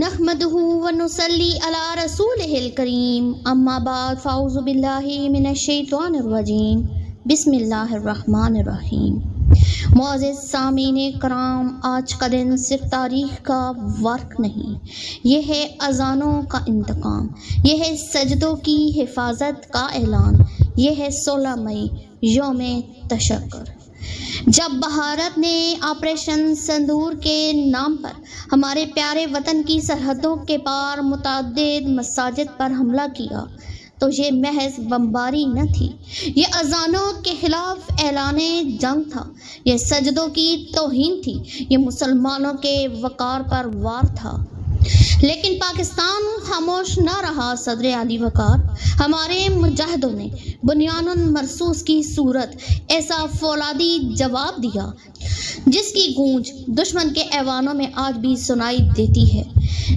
نحمدہ ونصلی علی رسولہ الکریم اما بعد فاعوذ باللہ من الشیطان الرجیم بسم اللہ الرحمن الرحیم۔ معزز سامعین کرام، آج کا دن صرف تاریخ کا ورق نہیں، یہ ہے اذانوں کا انتقام، یہ ہے سجدوں کی حفاظت کا اعلان، یہ ہے 16 مئی یوم تشکر، جب بھارت نے آپریشن سندور کے نام پر ہمارے پیارے وطن کی سرحدوں کے پار متعدد مساجد پر حملہ کیا تو یہ محض بمباری نہ تھی، یہ اذانوں کے خلاف اعلان جنگ تھا، یہ سجدوں کی توہین تھی، یہ مسلمانوں کے وقار پر وار تھا۔ لیکن پاکستان خاموش نہ رہا۔ صدر علی وقار، ہمارے مجاہدوں نے بنیان مرصوص کی صورت ایسا فولادی جواب دیا جس کی گونج دشمن کے ایوانوں میں آج بھی سنائی دیتی ہے۔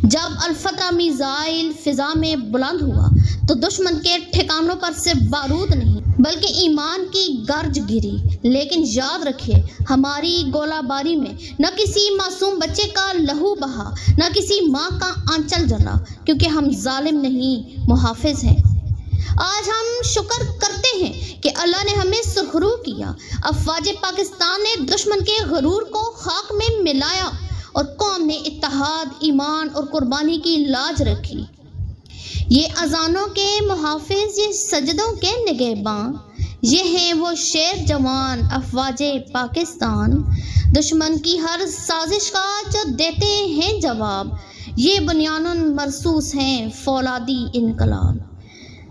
جب الفتح میزائل فضا میں بلند ہوا تو دشمن کے ٹھکانوں پر صرف بارود نہیں بلکہ ایمان کی گرج گری۔ لیکن یاد رکھیے، ہماری گولہ باری میں نہ کسی معصوم بچے کا لہو بہا، نہ کسی ماں کا آنچل جلا، کیونکہ ہم ظالم نہیں، محافظ ہیں۔ آج ہم شکر کرتے ہیں کہ اللہ نے ہمیں سرخرو کیا، افواج پاکستان نے دشمن کے غرور کو خاک میں ملایا اور قوم نے اتحاد، ایمان اور قربانی کی لاج رکھی۔ یہ اذانوں کے محافظ، یہ سجدوں کے نگہباں، یہ ہیں وہ شیر جوان افواج پاکستان، دشمن کی ہر سازش کا جو دیتے ہیں جواب، یہ بنیان مرصوص ہیں فولادی انقلاب۔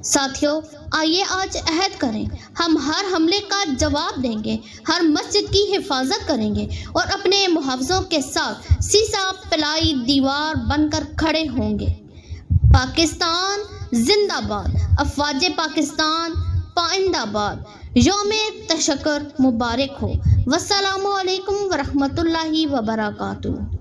ساتھیو، آئیے آج عہد کریں، ہم ہر حملے کا جواب دیں گے، ہر مسجد کی حفاظت کریں گے اور اپنے محافظوں کے ساتھ سیسا پلائی دیوار بن کر کھڑے ہوں گے۔ پاکستان زندہ باد، افواج پاکستان پائندہ باد، یوم تشکر مبارک ہو۔ والسلام علیکم ورحمۃ اللہ وبرکاتہ۔